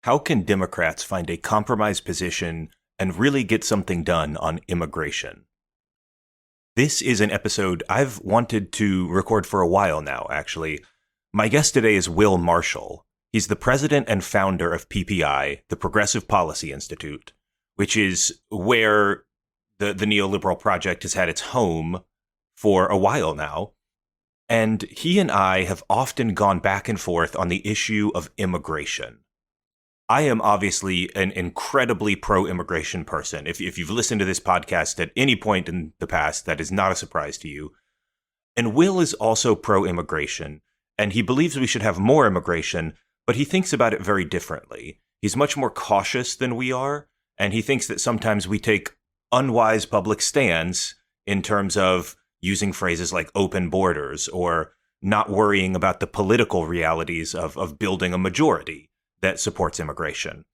How can Democrats find a compromise position and really get something done on immigration? This is an episode I've wanted to record for a while now, actually. My guest today is Will Marshall. He's the president and founder of PPI, the Progressive Policy Institute, which is where the Neoliberal Project has had its home for a while now. And he and I have often gone back and forth on the issue of immigration. I am obviously an incredibly pro-immigration person. If you've listened to this podcast at any point in the past, that is not a surprise to you. And Will is also pro-immigration, and he believes we should have more immigration, but he thinks about it very differently. He's much more cautious than we are, and he thinks that sometimes we take unwise public stands in terms of using phrases like open borders or not worrying about the political realities of building a majority that supports immigration.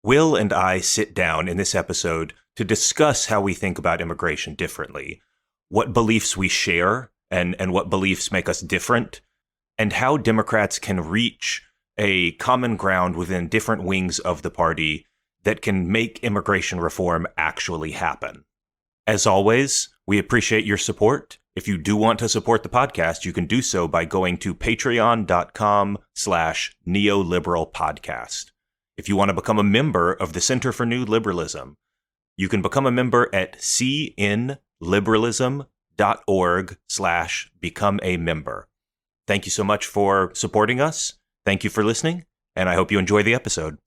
Will and I sit down in this episode to discuss how we think about immigration differently, what beliefs we share and what beliefs make us different, and how Democrats can reach a common ground within different wings of the party that can make immigration reform actually happen. As always, we appreciate your support. If you do want to support the podcast, you can do so by going to patreon.com/neoliberal podcast. If you want to become a member of the Center for New Liberalism, you can become a member at cnliberalism.org/become a member. Thank you so much for supporting us. Thank you for listening, and I hope you enjoy the episode.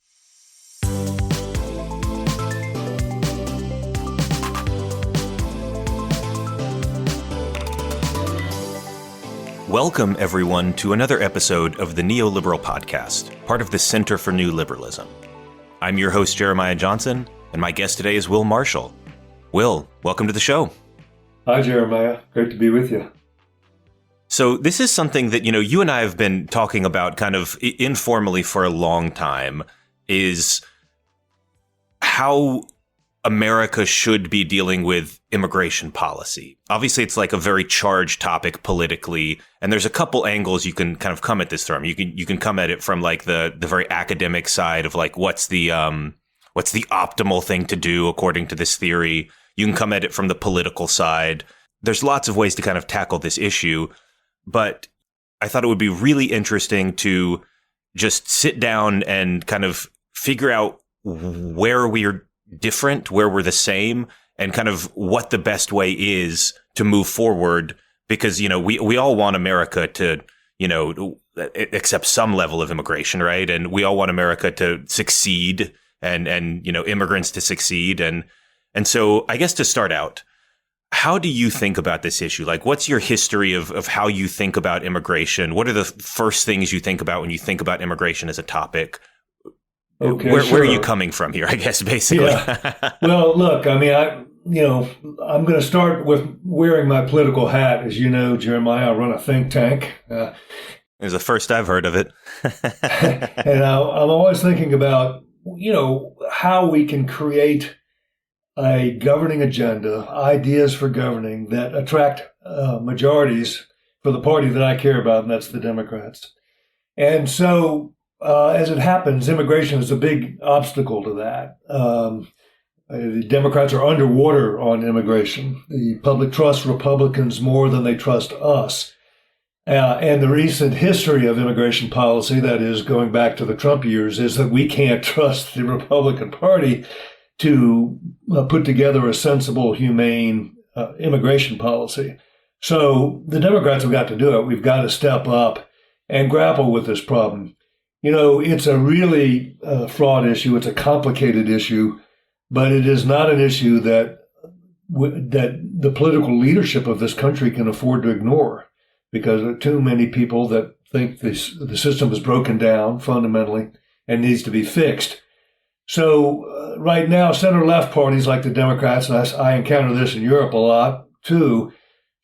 Welcome, everyone, to another episode of the Neoliberal Podcast, part of the Center for New Liberalism. I'm your host, Jeremiah Johnson, and my guest today is Will Marshall. Will, welcome to the show. Hi, Jeremiah. Great to be with you. So this is something that, you and I have been talking about kind of informally for a long time, is how America should be dealing with immigration policy. Obviously, it's like a very charged topic politically, and there's a couple angles you can kind of come at this from. You can come at it from like the very academic side of like what's the optimal thing to do according to this theory. You can come at it from the political side. There's lots of ways to kind of tackle this issue, but I thought it would be really interesting to just sit down and kind of figure out where we're different, where we're the same, and kind of what the best way is to move forward. Because, we all want America to, accept some level of immigration, right? And we all want America to succeed and immigrants to succeed. And so I guess to start out, how do you think about this issue? Like, what's your history of how you think about immigration? What are the first things you think about when you think about immigration as a topic? Okay, where are you coming from here, I guess, basically? Yeah. Well, look, I mean, I'm going to start with wearing my political hat. As you know, Jeremiah, I run a think tank. It's the first I've heard of it. And I'm always thinking about, how we can create a governing agenda, ideas for governing that attract majorities for the party that I care about, and that's the Democrats. And so, as it happens, immigration is a big obstacle to that. The Democrats are underwater on immigration. The public trusts Republicans more than they trust us. And the recent history of immigration policy, that is going back to the Trump years, is that we can't trust the Republican Party to put together a sensible, humane immigration policy. So the Democrats have got to do it. We've got to step up and grapple with this problem. It's a really fraught issue. It's a complicated issue, but it is not an issue that the political leadership of this country can afford to ignore, because there are too many people that think the system is broken down fundamentally and needs to be fixed. So right now, center-left parties like the Democrats, and I encounter this in Europe a lot too,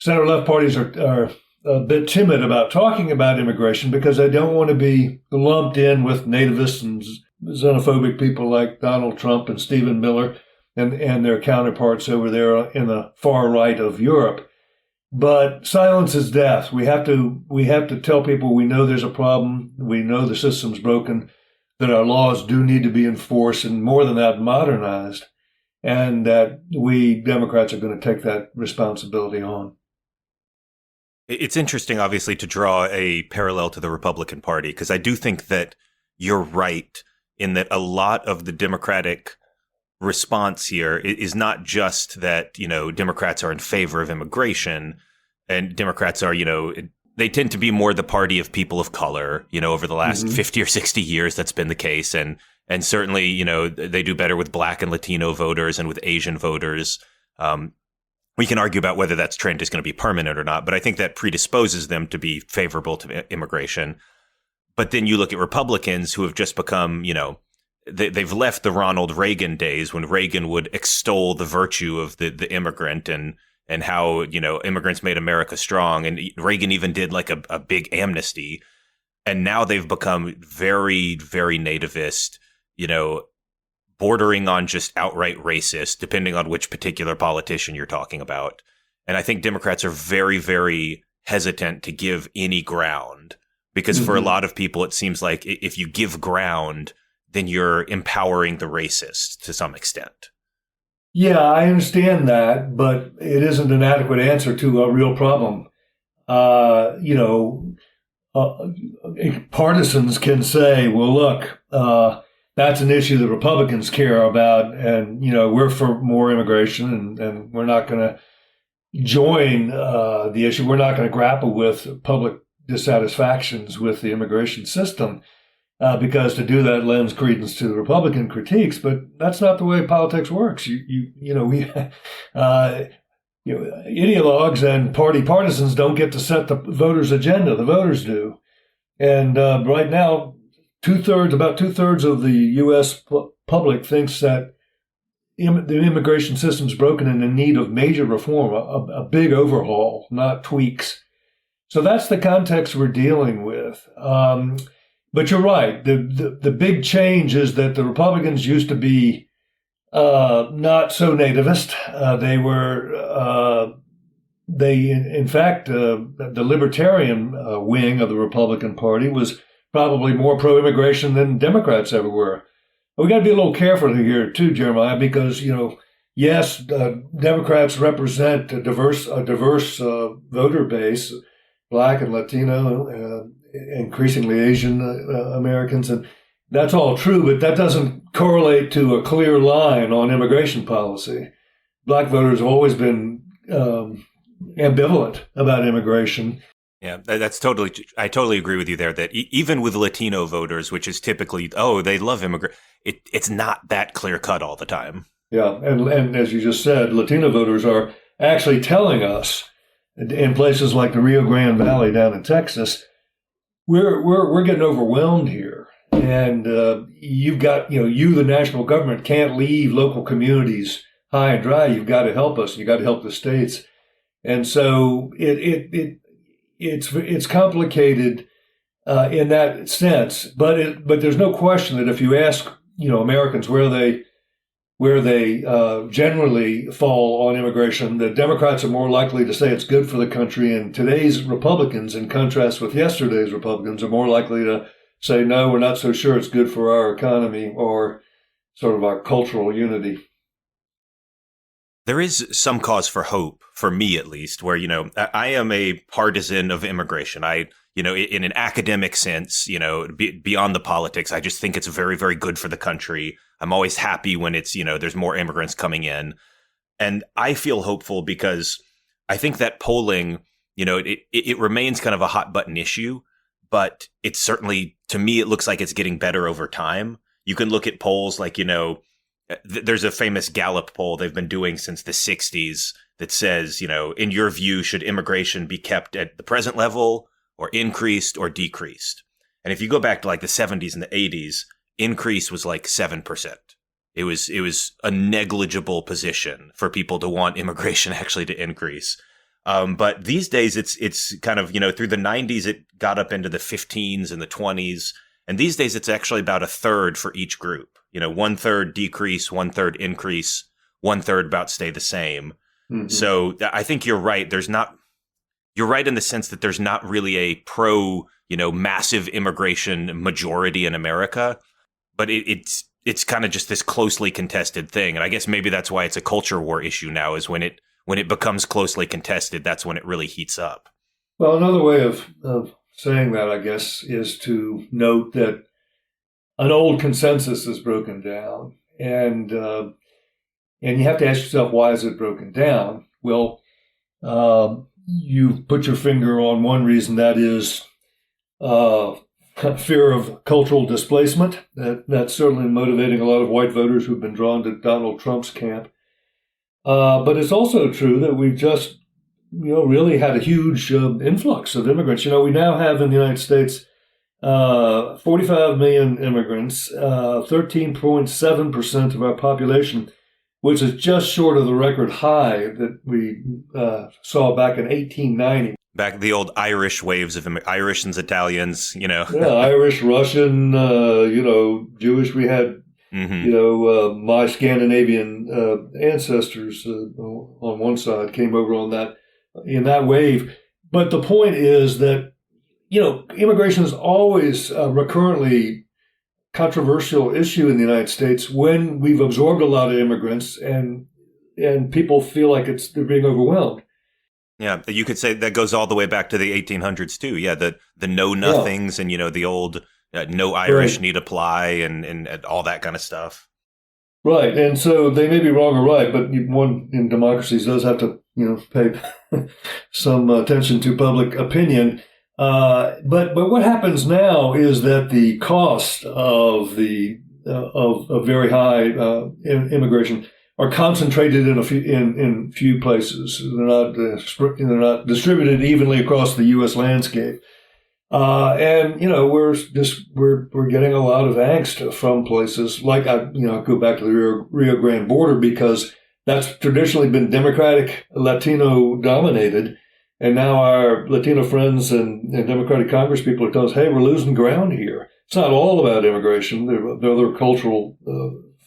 center-left parties are a bit timid about talking about immigration because they don't want to be lumped in with nativists and xenophobic people like Donald Trump and Stephen Miller and their counterparts over there in the far right of Europe. But silence is death. We have to tell people we know there's a problem. We know the system's broken. that our laws do need to be enforced, and more than that, modernized, and that we Democrats are going to take that responsibility on. It's interesting, obviously, to draw a parallel to the Republican Party, because I do think that you're right in that a lot of the Democratic response here is not just that, Democrats are in favor of immigration, and Democrats are, they tend to be more the party of people of color, over the last 50 or 60 years. That's been the case. And certainly, they do better with Black and Latino voters and with Asian voters. We can argue about whether that trend is going to be permanent or not, but I think that predisposes them to be favorable to immigration. But then you look at Republicans who have just become, they've left the Ronald Reagan days when Reagan would extol the virtue of the immigrant and how, immigrants made America strong. And Reagan even did like a big amnesty. And now they've become very, very nativist, bordering on just outright racist, depending on which particular politician you're talking about. And I think Democrats are very, very hesitant to give any ground because for a lot of people, it seems like if you give ground, then you're empowering the racist to some extent. Yeah, I understand that, but it isn't an adequate answer to a real problem. Partisans can say, well, look, that's an issue that Republicans care about, and we're for more immigration, and we're not going to join the issue. We're not going to grapple with public dissatisfactions with the immigration system because to do that lends credence to the Republican critiques. But that's not the way politics works. Ideologues and party partisans don't get to set the voters' agenda. The voters do, and right now, about two-thirds of the U.S. public thinks that the immigration system's broken and in need of major reform, a big overhaul, not tweaks. So that's the context we're dealing with. But you're right. The big change is that the Republicans used to be not so nativist. In fact, the libertarian wing of the Republican Party was probably more pro-immigration than Democrats ever were. We got to be a little careful here too, Jeremiah, because yes, Democrats represent a diverse voter base, Black and Latino, increasingly Asian Americans, and that's all true. But that doesn't correlate to a clear line on immigration policy. Black voters have always been ambivalent about immigration. Yeah, I totally agree with you there that even with Latino voters, which is typically, they love immigrant, it's not that clear cut all the time. Yeah. And as you just said, Latino voters are actually telling us in places like the Rio Grande Valley down in Texas, we're getting overwhelmed here. And you've got, the national government can't leave local communities high and dry. You've got to help us. You've got to help the states. And so it's complicated in that sense, but there's no question that if you ask Americans where they generally fall on immigration, the Democrats are more likely to say it's good for the country, and today's Republicans, in contrast with yesterday's Republicans, are more likely to say no, we're not so sure it's good for our economy or sort of our cultural unity. There is some cause for hope, for me at least, where, I am a partisan of immigration. In an academic sense, beyond the politics, I just think it's very, very good for the country. I'm always happy when it's, there's more immigrants coming in. And I feel hopeful because I think that polling, it remains kind of a hot button issue, but it's certainly, to me, it looks like it's getting better over time. You can look at polls like, there's a famous Gallup poll they've been doing since the 60s that says, in your view, should immigration be kept at the present level or increased or decreased? And if you go back to like the 70s and the 80s, increase was like 7%. It was a negligible position for people to want immigration actually to increase. But these days it's kind of, through the 90s, it got up into the 15s and the 20s. And these days it's actually about a third for each group. 1/3 decrease, 1/3 increase, 1/3 about stay the same. Mm-hmm. So I think you're right. You're right in the sense that there's not really a massive immigration majority in America. but it's kind of just this closely contested thing. And I guess maybe that's why it's a culture war issue now, is when it becomes closely contested, that's when it really heats up. Well, another way of saying that, I guess, is to note that an old consensus is broken down. And you have to ask yourself, why is it broken down? Well, you put your finger on one reason, that is fear of cultural displacement. That's certainly motivating a lot of white voters who've been drawn to Donald Trump's camp. But it's also true that we've just, really had a huge influx of immigrants. We now have in the United States 45 million immigrants, 13.7% of our population, which is just short of the record high that we saw back in 1890. Back the old Irish waves of Irish and Italians, Yeah, Irish, Russian, Jewish. We had, my Scandinavian ancestors on one side came over in that wave. But the point is that, immigration is always a recurrently controversial issue in the United States when we've absorbed a lot of immigrants and people feel like they're being overwhelmed. Yeah, you could say that goes all the way back to the 1800s too. Yeah, the know nothings and the old no Irish need apply and all that kind of stuff. Right, and so they may be wrong or right, but one in democracies does have to pay some attention to public opinion. But what happens now is that the cost of of very high immigration are concentrated in few places. They're not distributed evenly across the U.S. landscape, and we're getting a lot of angst from places like I go back to the Rio Grande border, because that's traditionally been Democratic, Latino dominated. And now our Latino friends and Democratic Congress people are telling us, hey, we're losing ground here. It's not all about immigration. There are other cultural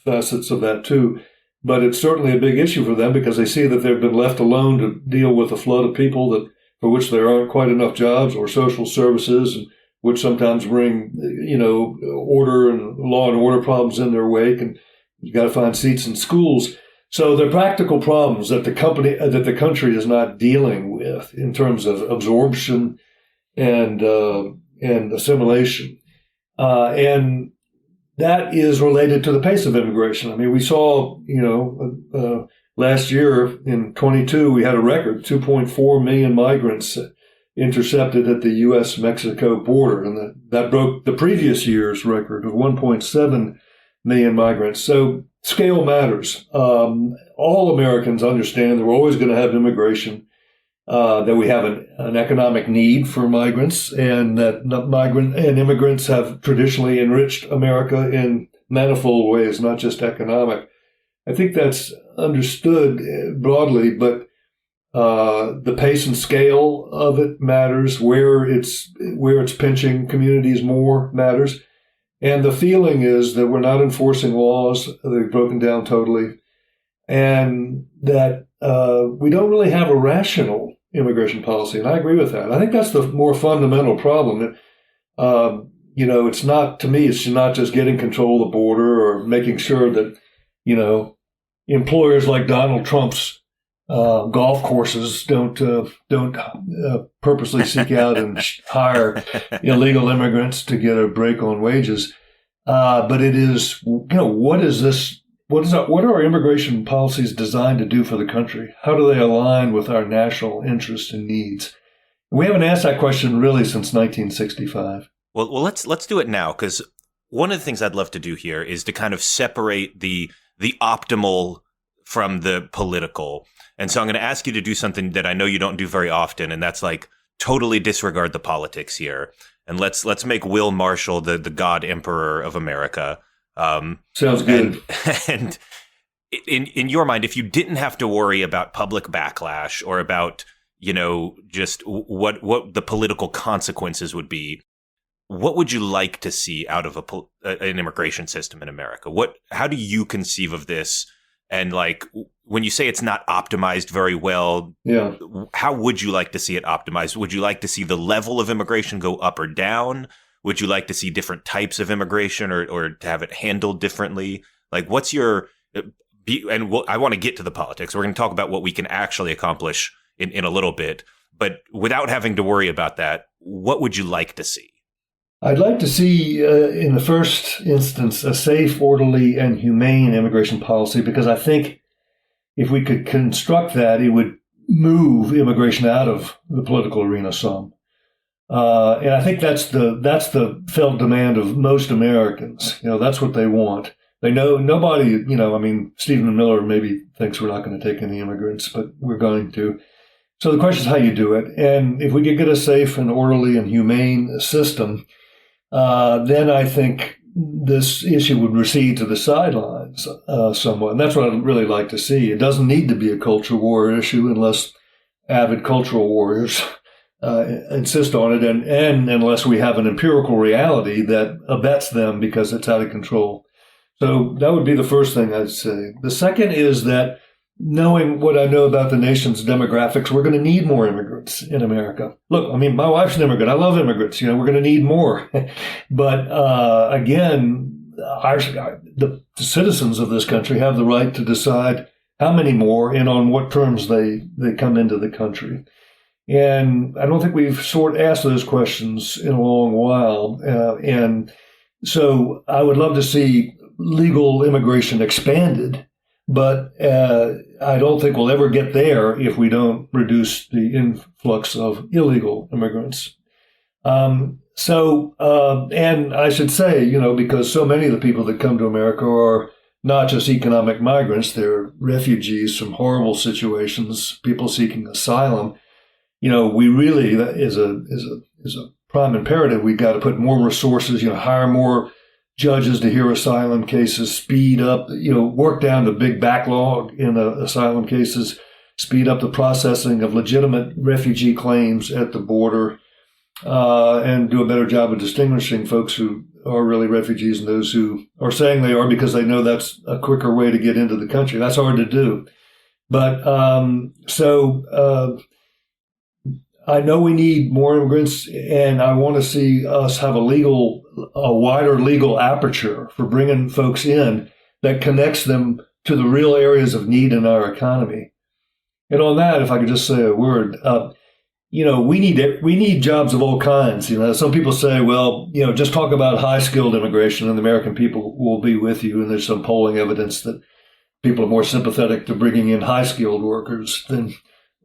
facets of that too. But it's certainly a big issue for them because they see that they've been left alone to deal with a flood of people for which there aren't quite enough jobs or social services, which sometimes bring, order and law and order problems in their wake. And you've got to find seats in schools. So they're practical problems that the country is not dealing with in terms of absorption and assimilation, and that is related to the pace of immigration. I mean, we saw, last year in 22 we had a record 2.4 million migrants intercepted at the U.S.-Mexico border, and that broke the previous year's record of 1.7 million migrants. So scale matters. All Americans understand that we're always going to have immigration, that we have an economic need for migrants, and that immigrants have traditionally enriched America in manifold ways, not just economic. I think that's understood broadly, but the pace and scale of it matters. Where it's pinching communities more matters. And the feeling is that we're not enforcing laws. They've broken down totally. And that we don't really have a rational immigration policy. And I agree with that. I think that's the more fundamental problem. It's not, to me, it's not just getting control of the border or making sure that, employers like Donald Trump's golf courses don't purposely seek out and hire illegal immigrants to get a break on wages. But it is, what are our immigration policies designed to do for the country? How do they align with our national interests and needs? We haven't asked that question really since 1965. Well, let's do it now, because one of the things I'd love to do here is to kind of separate the optimal from the political. And so I'm going to ask you to do something that I know you don't do very often, and that's like totally disregard the politics here. And let's make Will Marshall the God Emperor of America. Sounds good. And in your mind, if you didn't have to worry about public backlash or about, just what the political consequences would be, what would you like to see out of an immigration system in America? How do you conceive of this? And like, when you say it's not optimized very well, how would you like to see it optimized? Would you like to see the level of immigration go up or down? Would you like to see different types of immigration or to have it handled differently? Like, what's your I want to get to the politics. We're going to talk about what we can actually accomplish in a little bit. But without having to worry about that, what would you like to see? I'd like to see, in the first instance, a safe, orderly, and humane immigration policy, because I think if we could construct that, it would move immigration out of the political arena some. And I think that's the felt demand of most Americans. That's what they want. They know nobody, Stephen Miller maybe thinks we're not going to take any immigrants, but we're going to. So the question is how you do it. And if we could get a safe and orderly and humane system, then I think this issue would recede to the sidelines somewhat. And that's what I'd really like to see. It doesn't need to be a culture war issue unless avid cultural warriors insist on it, and unless we have an empirical reality that abets them because it's out of control. So that would be the first thing I'd say. The second is that, knowing what I know about the nation's demographics, we're going to need more immigrants in America. Look, my wife's an immigrant. I love immigrants. We're going to need more. But again, the citizens of this country have the right to decide how many more and on what terms they come into the country. And I don't think we've asked those questions in a long while. And so I would love to see legal immigration expanded, but I don't think we'll ever get there if we don't reduce the influx of illegal immigrants. And I should say, because so many of the people that come to America are not just economic migrants, they're refugees from horrible situations, people seeking asylum. We really, is a prime imperative. We've got to put more resources, hire more judges to hear asylum cases, speed up, work down the big backlog in asylum cases, speed up the processing of legitimate refugee claims at the border, and do a better job of distinguishing folks who are really refugees and those who are saying they are because they know that's a quicker way to get into the country. That's hard to do. But I know we need more immigrants, and I want to see us have a wider legal aperture for bringing folks in that connects them to the real areas of need in our economy. And on that, if I could just say a word, we need jobs of all kinds. Some people say, well, just talk about high-skilled immigration and the American people will be with you. And there's some polling evidence that people are more sympathetic to bringing in high-skilled workers than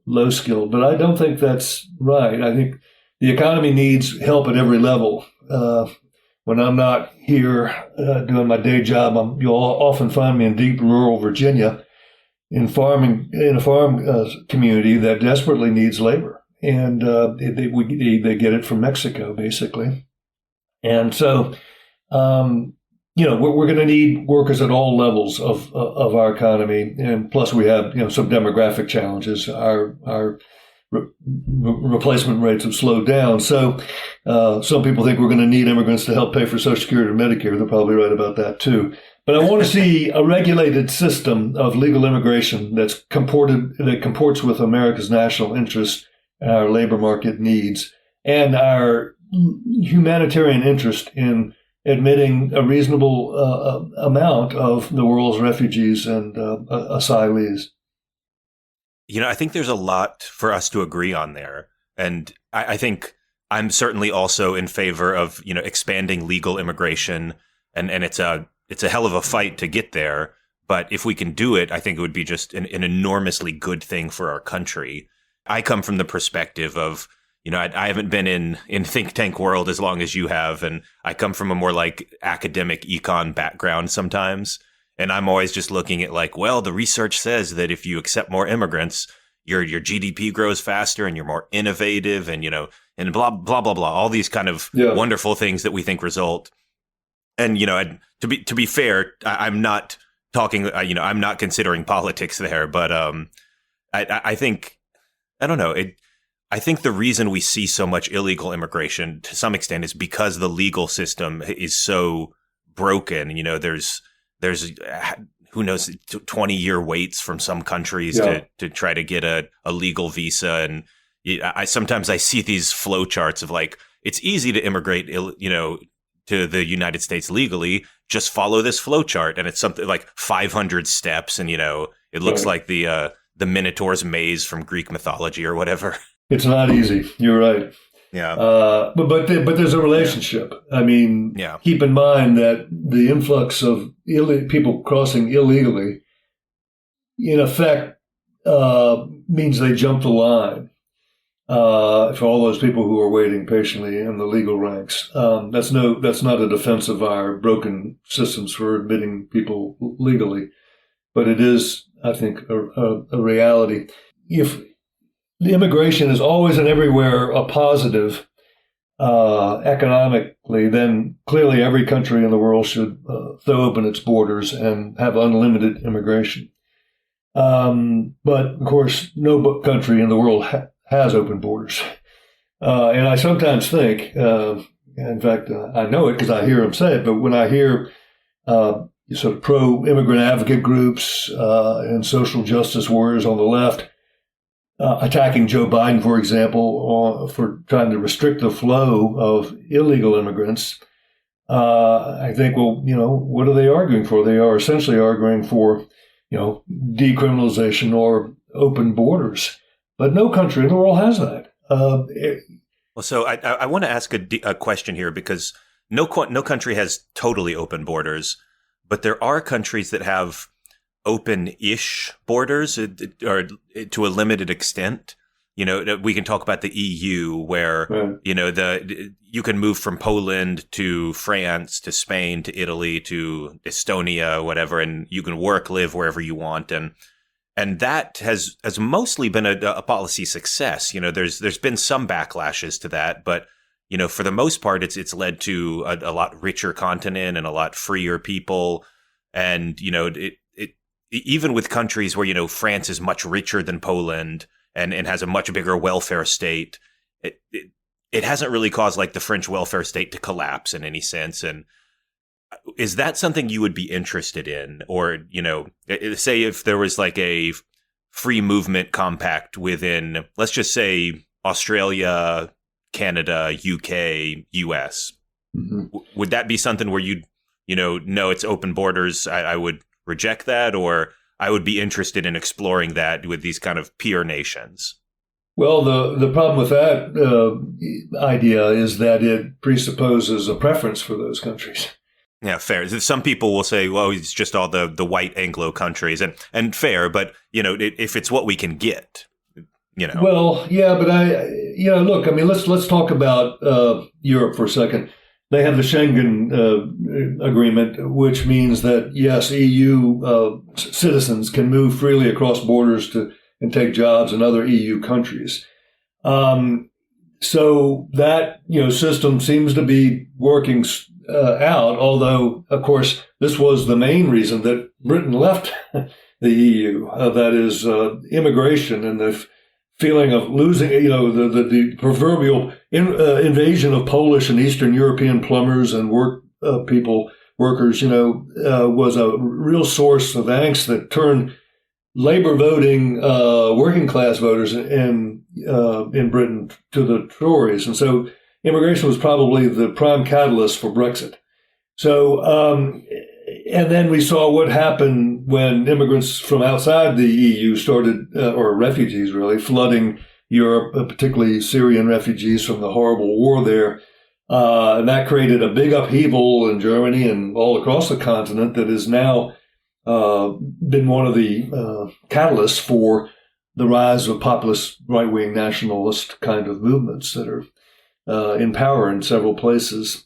low-skilled. But I don't think that's right. I think the economy needs help at every level. When I'm not here doing my day job, you'll often find me in deep rural Virginia in a farm community that desperately needs labor. And they get it from Mexico, basically. And so, we're going to need workers at all levels of our economy. And plus we have, some demographic challenges. Our replacement rates have slowed down. So some people think we're going to need immigrants to help pay for Social Security or Medicare. They're probably right about that too. But I want to see a regulated system of legal immigration that comports with America's national interest, our labor market needs, and our humanitarian interest in admitting a reasonable amount of the world's refugees and asylees. I think there's a lot for us to agree on there. And I think I'm certainly also in favor of, expanding legal immigration. And it's a hell of a fight to get there. But if we can do it, I think it would be just an enormously good thing for our country. I come from the perspective of, I haven't been in think tank world as long as you have. And I come from a more like academic econ background sometimes. And I'm always just looking at the research says that if you accept more immigrants, your GDP grows faster and you're more innovative and, and blah, blah, blah, blah, all these kind of wonderful things that we think result. And, to be fair, I'm not talking, I'm not considering politics there, but I think, I don't know, I think the reason we see so much illegal immigration to some extent is because the legal system is so broken. There's who knows, 20-year waits from some countries to try to get a legal visa. And sometimes I see these flow charts of it's easy to immigrate, to the United States legally. Just follow this flow chart, and it's something like 500 steps, and it looks like the Minotaur's maze from Greek mythology or whatever. It's not easy. You're right. Yeah. But there's a relationship. I mean, keep in mind that the influx of people crossing illegally, in effect, means they jump the line for all those people who are waiting patiently in the legal ranks. That's not a defense of our broken systems for admitting people legally, but it is, I think, a reality. If the immigration is always and everywhere a positive economically, then clearly every country in the world should throw open its borders and have unlimited immigration. But of course, no country in the world has open borders. And I sometimes think, in fact, I know it because I hear them say it, but when I hear sort of pro-immigrant advocate groups and social justice warriors on the left attacking Joe Biden, for example, for trying to restrict the flow of illegal immigrants, I think, well, what are they arguing for? They are essentially arguing for, decriminalization or open borders. But no country in the world has that. Well, so I want to ask a question here, because no country has totally open borders, but there are countries that have open-ish borders, or to a limited extent. We can talk about the EU, where you can move from Poland to France to Spain to Italy to Estonia, whatever, and you can work, live wherever you want, and that has mostly been a policy success. There's been some backlashes to that, but for the most part, it's led to a lot richer continent and a lot freer people, and even with countries where, France is much richer than Poland and has a much bigger welfare state, it hasn't really caused like the French welfare state to collapse in any sense. And is that something you would be interested in? Or, say if there was like a free movement compact within, let's just say, Australia, Canada, UK, US, would that be something where you'd, no, it's open borders, I would reject that, or I would be interested in exploring that with these kind of peer nations? Well, the problem with that idea is that it presupposes a preference for those countries. Yeah, fair. Some people will say, well, it's just all the white Anglo countries, and fair, but if it's what we can get, Well, yeah, but look, I mean, let's talk about Europe for a second. They have the Schengen agreement, which means that, yes, EU citizens can move freely across borders and take jobs in other EU countries. So that, system seems to be working out, although, of course, this was the main reason that Britain left the EU. That is immigration and the feeling of losing, the proverbial invasion of Polish and Eastern European plumbers and workers, was a real source of angst that turned labor voting, working class voters in Britain to the Tories. And so immigration was probably the prime catalyst for Brexit. So, and then we saw what happened when immigrants from outside the EU started, or refugees really, flooding Europe, particularly Syrian refugees from the horrible war there. And that created a big upheaval in Germany and all across the continent that has now been one of the catalysts for the rise of populist right-wing nationalist kind of movements that are in power in several places.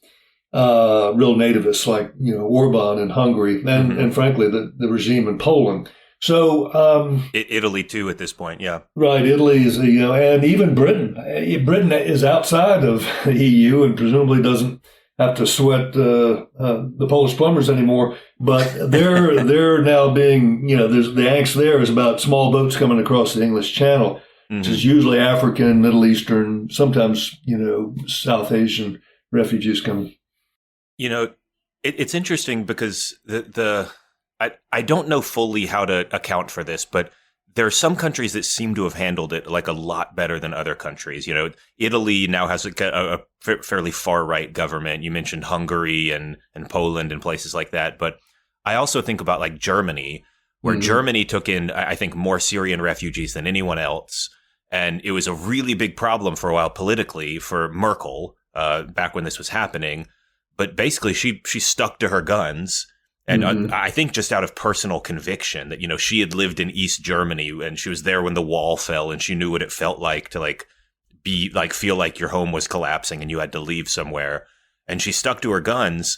Real nativists like, Orban in Hungary and frankly, the regime in Poland. So, Italy too at this point. Yeah. Right. Italy is, and even Britain. Britain is outside of the EU and presumably doesn't have to sweat the Polish plumbers anymore. But they're now being, there's the angst there is about small boats coming across the English Channel, which is usually African, Middle Eastern, sometimes, South Asian refugees coming. It's interesting because I don't know fully how to account for this, but there are some countries that seem to have handled it like a lot better than other countries. You know, Italy now has a fairly far right government. You mentioned Hungary and Poland and places like that. But I also think about like Germany, where Germany took in, I think, more Syrian refugees than anyone else. And it was a really big problem for a while politically for Merkel back when this was happening. But basically, she stuck to her guns. And I think just out of personal conviction that, you know, she had lived in East Germany and she was there when the wall fell and she knew what it felt like to like be like feel like your home was collapsing and you had to leave somewhere. And she stuck to her guns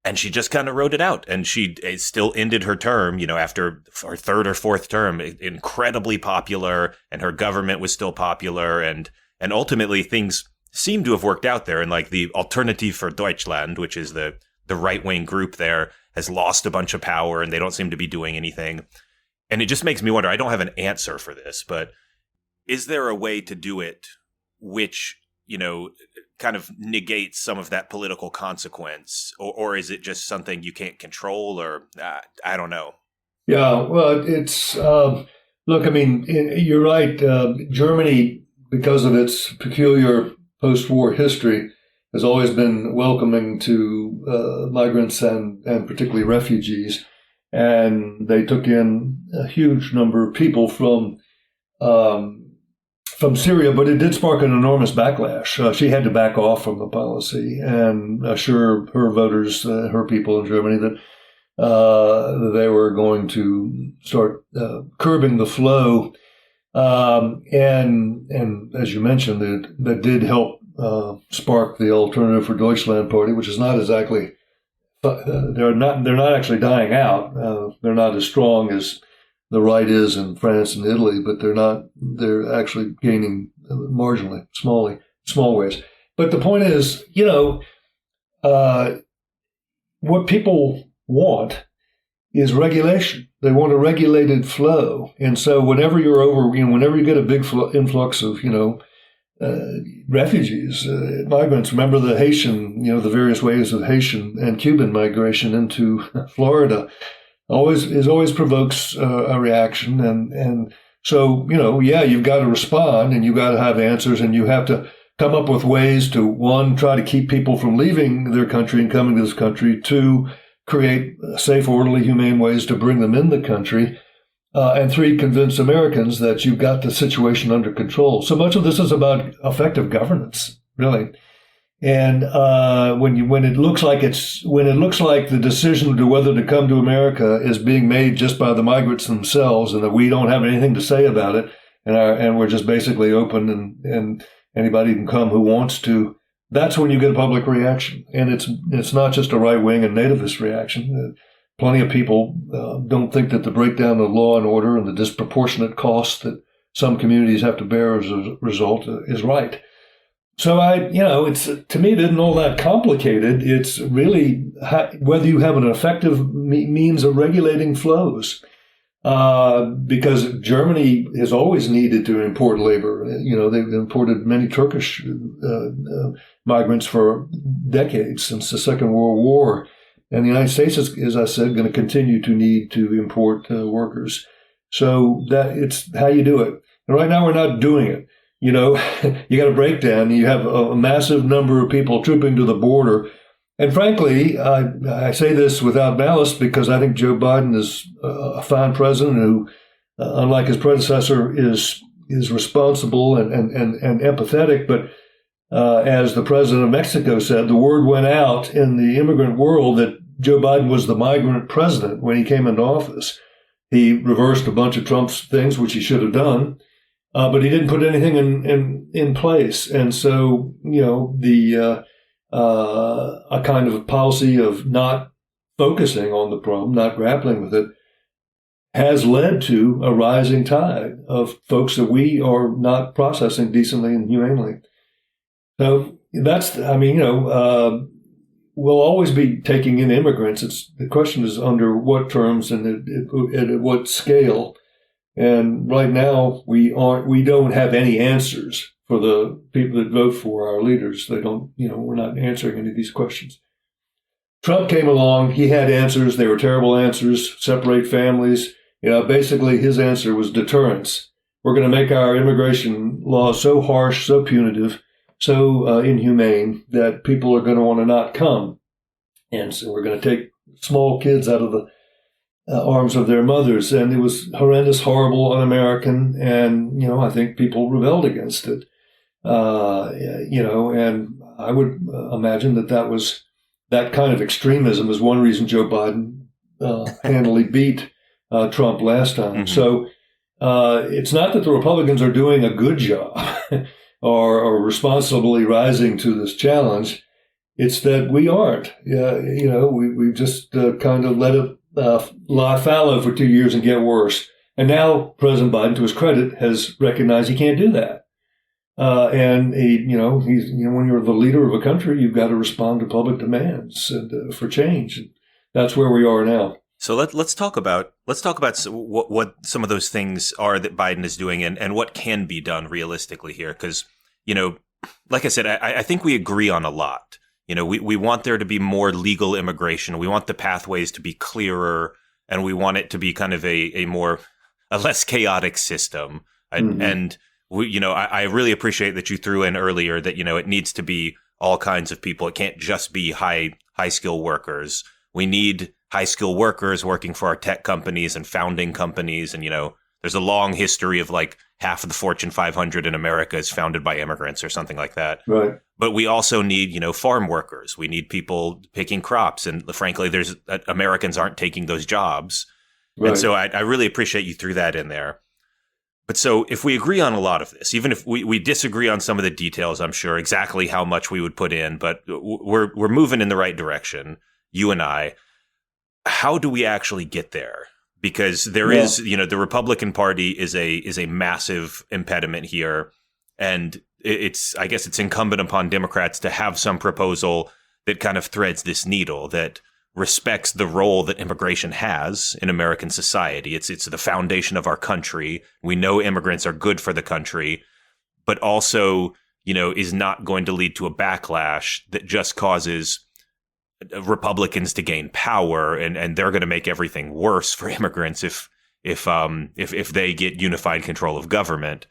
and she just kind of wrote it out. And she still ended her term, you know, after her third or fourth term, incredibly popular, and her government was still popular. And ultimately things seem to have worked out there. And like the Alternative for Deutschland, which is the right-wing group there, has lost a bunch of power and they don't seem to be doing anything. And it just makes me wonder, I don't have an answer for this, but is there a way to do it which, you know, kind of negates some of that political consequence? Or is it just something you can't control? Or I don't know. Yeah, well, it's, look, I mean, you're right. Germany, because of its peculiar post-war history, has always been welcoming to migrants and particularly refugees. And they took in a huge number of people from Syria, but it did spark an enormous backlash. She had to back off from the policy and assure her voters, her people in Germany, that they were going to start curbing the flow. And as you mentioned, that did help spark the Alternative for Deutschland party, which is not exactly they're not actually dying out. They're not as strong as the right is in France and Italy, but they're actually gaining marginally, small ways. But the point is, you know, what people want is regulation. They want a regulated flow. And so whenever whenever you get a big influx of, refugees, migrants. Remember the Haitian, the various waves of Haitian and Cuban migration into Florida always provokes a reaction. And so, you've got to respond and you've got to have answers and you have to come up with ways to, one, try to keep people from leaving their country and coming to this country, two, create safe, orderly, humane ways to bring them in the country. And three, convince Americans that you've got the situation under control. So much of this is about effective governance, really. And when it looks like the decision to whether to come to America is being made just by the migrants themselves, and that we don't have anything to say about it, and we're just basically open and anybody can come who wants to, that's when you get a public reaction. And it's not just a right wing and nativist reaction. Plenty of people don't think that the breakdown of law and order and the disproportionate costs that some communities have to bear as a result is right. So it's, to me, it isn't all that complicated. It's really whether you have an effective means of regulating flows. Because Germany has always needed to import labor. They've imported many Turkish migrants for decades since the Second World War. And the United States is, as I said, going to continue to need to import workers. So that it's how you do it. And right now we're not doing it. You got a breakdown. You have a massive number of people trooping to the border. And frankly, I say this without malice because I think Joe Biden is a fine president who, unlike his predecessor, is responsible and empathetic. But as the president of Mexico said, the word went out in the immigrant world that Joe Biden was the migrant president when he came into office. He reversed a bunch of Trump's things, which he should have done, but he didn't put anything in place. And so, a kind of policy of not focusing on the problem, not grappling with it, has led to a rising tide of folks that we are not processing decently and humanely. So we'll always be taking in immigrants. The question is under what terms and at what scale. And right now we don't have any answers for the people that vote for our leaders. They don't, we're not answering any of these questions. Trump came along. He had answers. They were terrible answers. Separate families, Basically his answer was deterrence. We're going to make our immigration laws so harsh, so punitive, so inhumane that people are going to want to not come. And so we're going to take small kids out of the arms of their mothers. And it was horrendous, horrible, un-American. And, I think people rebelled against it. And I would imagine that kind of extremism is one reason Joe Biden handily beat Trump last time. Mm-hmm. So it's not that the Republicans are doing a good job or responsibly rising to this challenge. It's that we aren't. We've just kind of let it lie fallow for 2 years and get worse. And now President Biden, to his credit, has recognized he can't do that. And when you're the leader of a country, you've got to respond to public demands and, for change. And that's where we are now. So let's talk about what some of those things are that Biden is doing and what can be done realistically here. Because, like I said, I think we agree on a lot. We want there to be more legal immigration. We want the pathways to be clearer, and we want it to be kind of a less chaotic system. Mm-hmm. And I really appreciate that you threw in earlier that, it needs to be all kinds of people. It can't just be high skill workers. We need high skill workers working for our tech companies and founding companies. And, there's a long history of like half of the Fortune 500 in America is founded by immigrants or something like that. Right. But we also need, farm workers. We need people picking crops. And frankly, Americans aren't taking those jobs. Right. And so I really appreciate you threw that in there. But so if we agree on a lot of this, even if we disagree on some of the details, I'm sure exactly how much we would put in, but we're moving in the right direction, you and I. How do we actually get there? Because there is, the Republican Party is a massive impediment here. And I guess it's incumbent upon Democrats to have some proposal that kind of threads this needle, that respects the role that immigration has in American society. It's the foundation of our country. We know immigrants are good for the country, but also, is not going to lead to a backlash that just causes Republicans to gain power, and they're going to make everything worse for immigrants if they get unified control of government.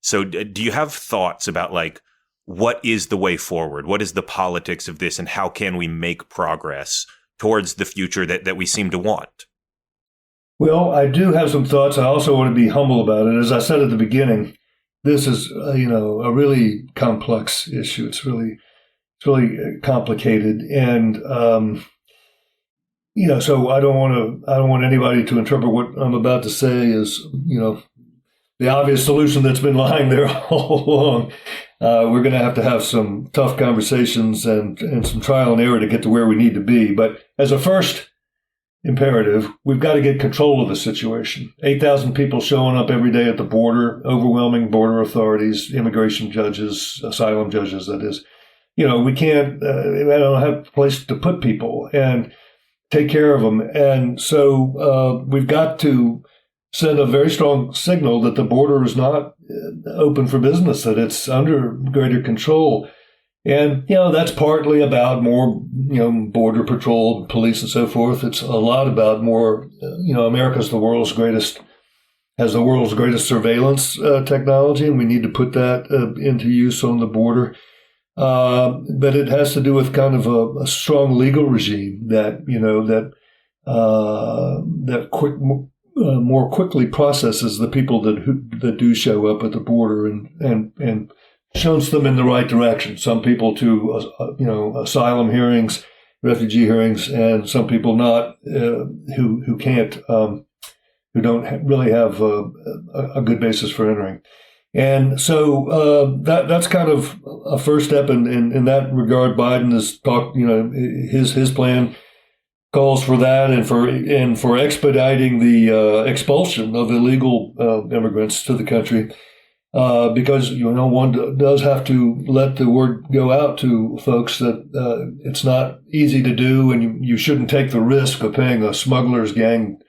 So do you have thoughts about like what is the way forward? What is the politics of this, and how can we make progress towards the future that we seem to want? Well, I do have some thoughts. I also want to be humble about it. As I said at the beginning, this is a really complex issue. It's really complicated, and so I don't want anybody to interpret what I'm about to say as the obvious solution that's been lying there all along. We're going to have some tough conversations and some trial and error to get to where we need to be. But as a first imperative, we've got to get control of the situation. 8,000 people showing up every day at the border, overwhelming border authorities, immigration judges, asylum judges, that is. We can't, I don't have a place to put people and take care of them. And so we've got to send a very strong signal that the border is not open for business, that it's under greater control. And, that's partly about more, border patrol, police and so forth. It's a lot about more, America's has the world's greatest surveillance technology, and we need to put that into use on the border. But it has to do with kind of a strong legal regime that more quickly processes the people that do show up at the border and shows them in the right direction. Some people to asylum hearings, refugee hearings, and some people not who can't who don't really have a good basis for entering. And so that's kind of a first step in that regard. Biden has talked, his plan calls for that and for expediting the expulsion of illegal immigrants to the country, because one does have to let the word go out to folks that it's not easy to do, and you shouldn't take the risk of paying a smuggler's gang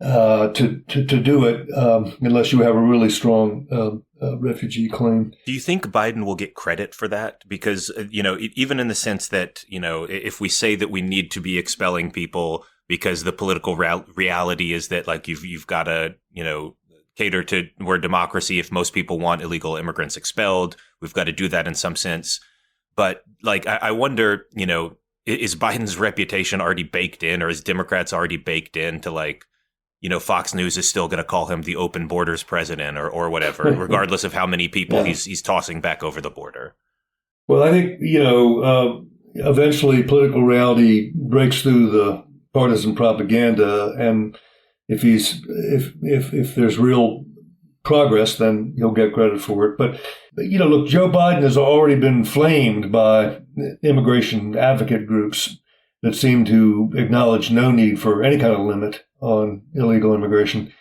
to do it unless you have a really strong refugee claim. Do you think Biden will get credit for that? Because, even in the sense that, if we say that we need to be expelling people because the political reality is that like you've got to, cater to we're democracy. If most people want illegal immigrants expelled, we've got to do that in some sense. But like, I wonder, is Biden's reputation already baked in, or is Democrats already baked in to like, Fox News is still going to call him the open borders president or whatever, regardless of how many people he's tossing back over the border. Well, I think, eventually political reality breaks through the partisan propaganda, and if there's real progress, then he'll get credit for it. But look, Joe Biden has already been flamed by immigration advocate groups that seem to acknowledge no need for any kind of limit on illegal immigration,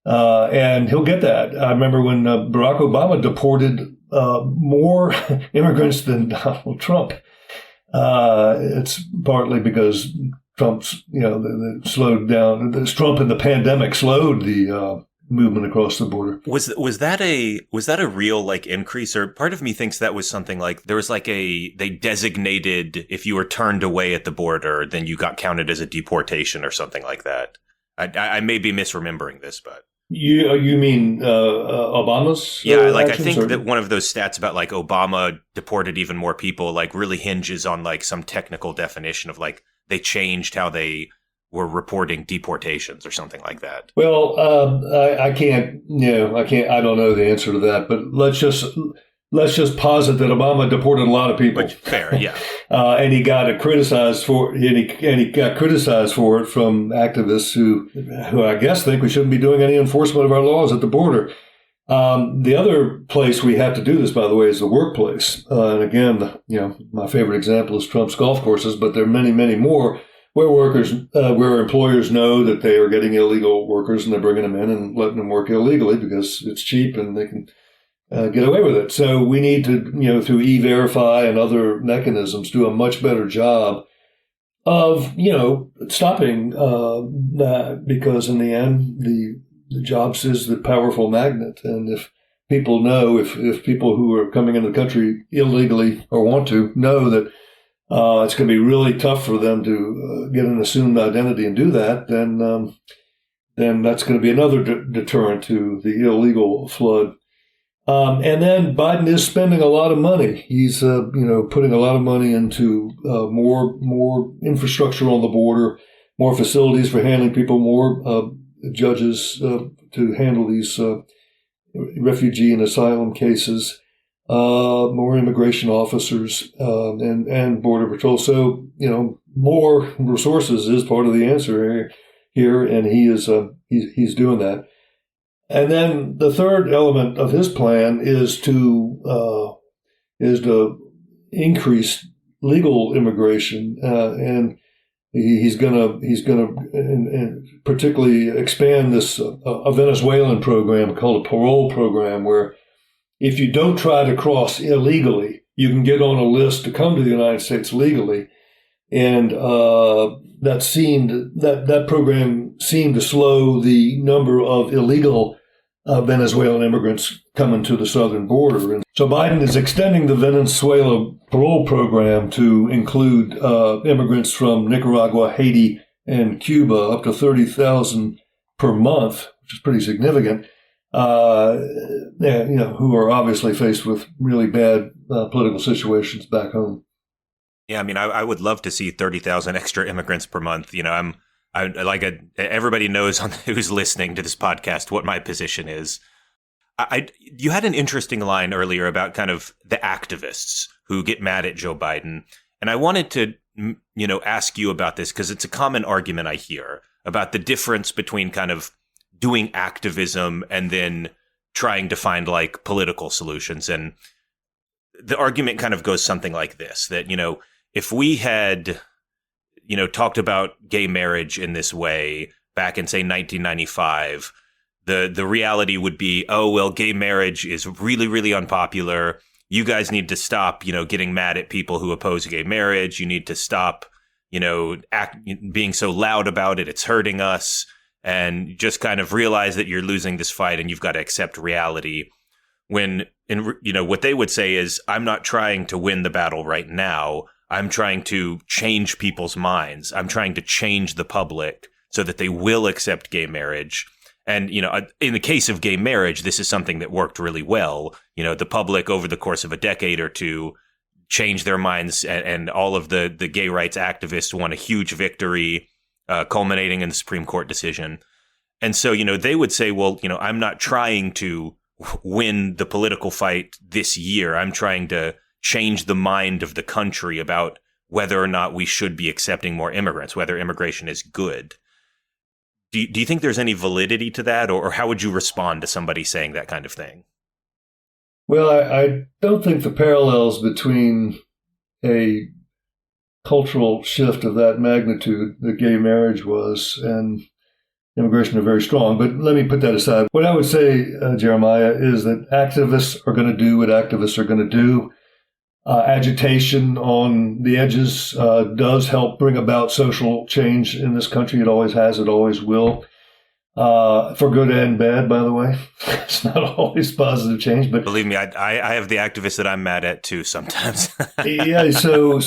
and he'll get that. I remember when Barack Obama deported more immigrants than Donald Trump. It's partly because Trump's, slowed down. Trump and the pandemic slowed the movement across the border. Was that a real like increase? Or part of me thinks that was something like there was like they designated if you were turned away at the border, then you got counted as a deportation or something like that. I may be misremembering this, but. You mean Obama's? Yeah, like I think that one of those stats about like Obama deported even more people like really hinges on like some technical definition of like they changed how they were reporting deportations or something like that. Well, I can't. I don't know the answer to that. But let's just posit that Obama deported a lot of people. But fair, yeah. And he got criticized for it from activists who I guess think we shouldn't be doing any enforcement of our laws at the border. The other place we have to do this, by the way, is the workplace. And again, my favorite example is Trump's golf courses, but there are many, many more where employers know that they are getting illegal workers and they're bringing them in and letting them work illegally because it's cheap and they can get away with it. So we need to, through E-Verify and other mechanisms, do a much better job of, stopping that, because in the end, the jobs is the powerful magnet. And if people know, if people who are coming into the country illegally or want to know that it's going to be really tough for them to get an assumed identity and do that, then that's going to be another deterrent to the illegal flood. And then Biden is spending a lot of money. He's, putting a lot of money into more infrastructure on the border, more facilities for handling people, more judges to handle these refugee and asylum cases, more immigration officers, and Border Patrol. So, more resources is part of the answer here, and he's doing that. And then the third element of his plan is to increase legal immigration, and he's gonna particularly expand this a Venezuelan program called a parole program, where if you don't try to cross illegally, you can get on a list to come to the United States legally. And that program seemed to slow the number of illegal Venezuelan immigrants coming to the southern border. And so Biden is extending the Venezuela parole program to include immigrants from Nicaragua, Haiti, and Cuba, up to 30,000 per month, which is pretty significant. Who are obviously faced with really bad political situations back home. Yeah, I mean, I would love to see 30,000 extra immigrants per month. Everybody knows who's listening to this podcast what my position is. You had an interesting line earlier about kind of the activists who get mad at Joe Biden, and I wanted to ask you about this because it's a common argument I hear about the difference between kind of doing activism and then trying to find like political solutions. And the argument kind of goes something like this, that, if we had, talked about gay marriage in this way back in, say, 1995, the reality would be, oh, well, gay marriage is really, really unpopular. You guys need to stop, getting mad at people who oppose gay marriage. You need to stop, being so loud about it. It's hurting us. And just kind of realize that you're losing this fight and you've got to accept reality. When, what they would say is, I'm not trying to win the battle right now. I'm trying to change people's minds. I'm trying to change the public so that they will accept gay marriage. And, in the case of gay marriage, this is something that worked really well. The public over the course of a decade or two changed their minds, and all of the gay rights activists won a huge victory, culminating in the Supreme Court decision. And so, they would say, well, I'm not trying to win the political fight this year. I'm trying to change the mind of the country about whether or not we should be accepting more immigrants, whether immigration is good. Do you think there's any validity to that, or how would you respond to somebody saying that kind of thing? Well, I don't think the parallels between a cultural shift of that magnitude that gay marriage was and immigration are very strong. But let me put that aside. What I would say, Jeremiah, is that activists are going to do what activists are going to do. Agitation on the edges does help bring about social change in this country. It always has. It always will. For good and bad, by the way. It's not always positive change, but believe me, I have the activists that I'm mad at too sometimes. Yeah. So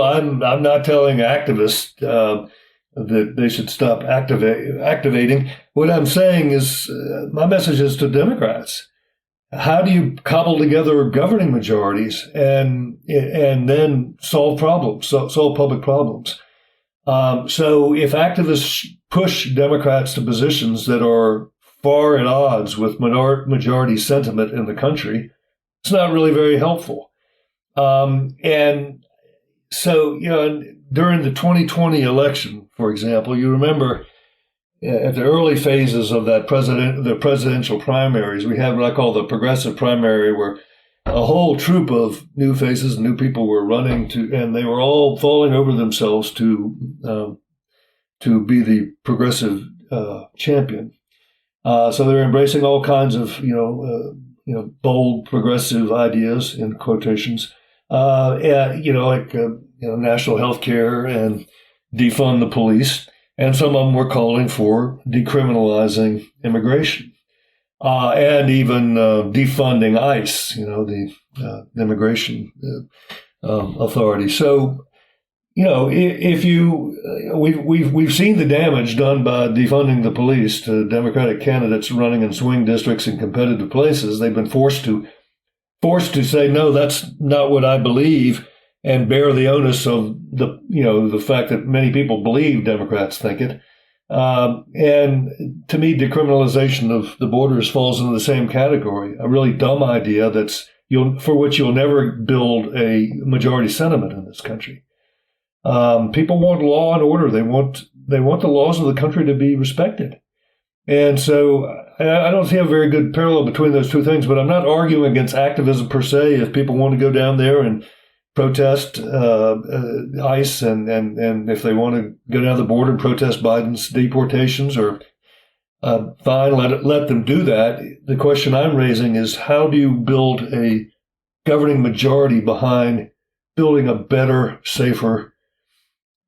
I'm not telling activists that they should stop activating. What I'm saying is my message is to Democrats. How do you cobble together governing majorities and then solve problems, solve public problems? So if activists push Democrats to positions that are far at odds with majority sentiment in the country, it's not really very helpful. And so, during the 2020 election, for example, you remember at the early phases of the presidential primaries, we had what I call the progressive primary, where a whole troop of new faces, new people were running and they were all falling over themselves to be the progressive champion. So they're embracing all kinds of bold progressive ideas in quotations, like national health care and defund the police. And some of them were calling for decriminalizing immigration and even defunding ICE, the immigration authority. So, if we've seen the damage done by defunding the police to Democratic candidates running in swing districts in competitive places. They've been forced to say, no, that's not what I believe, and bear the onus of the fact that many people believe Democrats think it. And to me, decriminalization of the borders falls into the same category. A really dumb idea for which you'll never build a majority sentiment in this country. People want law and order. They want the laws of the country to be respected. And so I don't see a very good parallel between those two things, but I'm not arguing against activism per se. If people want to go down there and protest ICE and if they want to go down the border and protest Biden's deportations, or fine, let them do that. The question I'm raising is, how do you build a governing majority behind building a better, safer,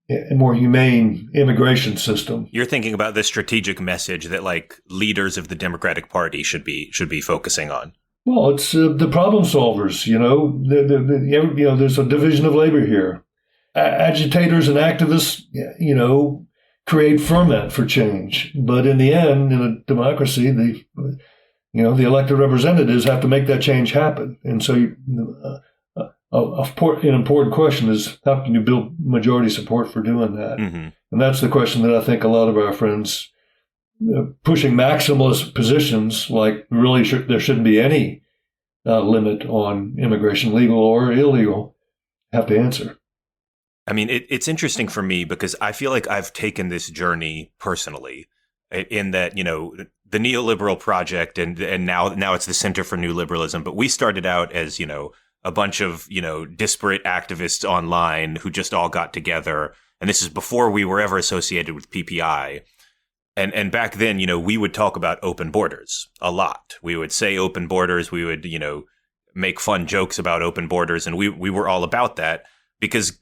and more humane immigration system? You're thinking about the strategic message that leaders of the Democratic Party should be focusing on. Well, it's the problem solvers. There's a division of labor here. Agitators and activists, create ferment for change. But in the end, in a democracy, the elected representatives have to make that change happen. And so, an important question is, how can you build majority support for doing that? Mm-hmm. And that's the question that I think a lot of our friends pushing maximalist positions, like really there shouldn't be any limit on immigration, legal or illegal, have to answer. I mean, it's interesting for me because I feel like I've taken this journey personally in that, the Neoliberal Project and now it's the Center for New Liberalism. But we started out as, a bunch of, disparate activists online who just all got together. And this is before we were ever associated with PPI. And back then, we would talk about open borders a lot. We would say open borders. We would, make fun jokes about open borders. And we were all about that because,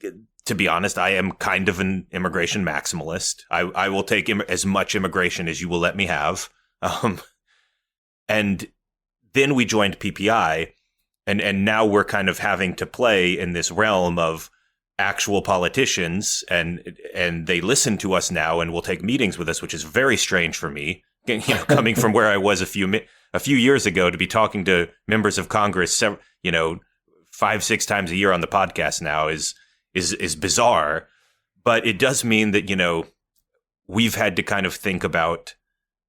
to be honest, I am kind of an immigration maximalist. I will take as much immigration as you will let me have. And then we joined PPI. And now we're kind of having to play in this realm of, actual politicians, and they listen to us now and will take meetings with us, which is very strange for me. Coming from where I was a few years ago, to be talking to members of Congress, 5-6 times a year on the podcast now is bizarre. But it does mean that we've had to kind of think about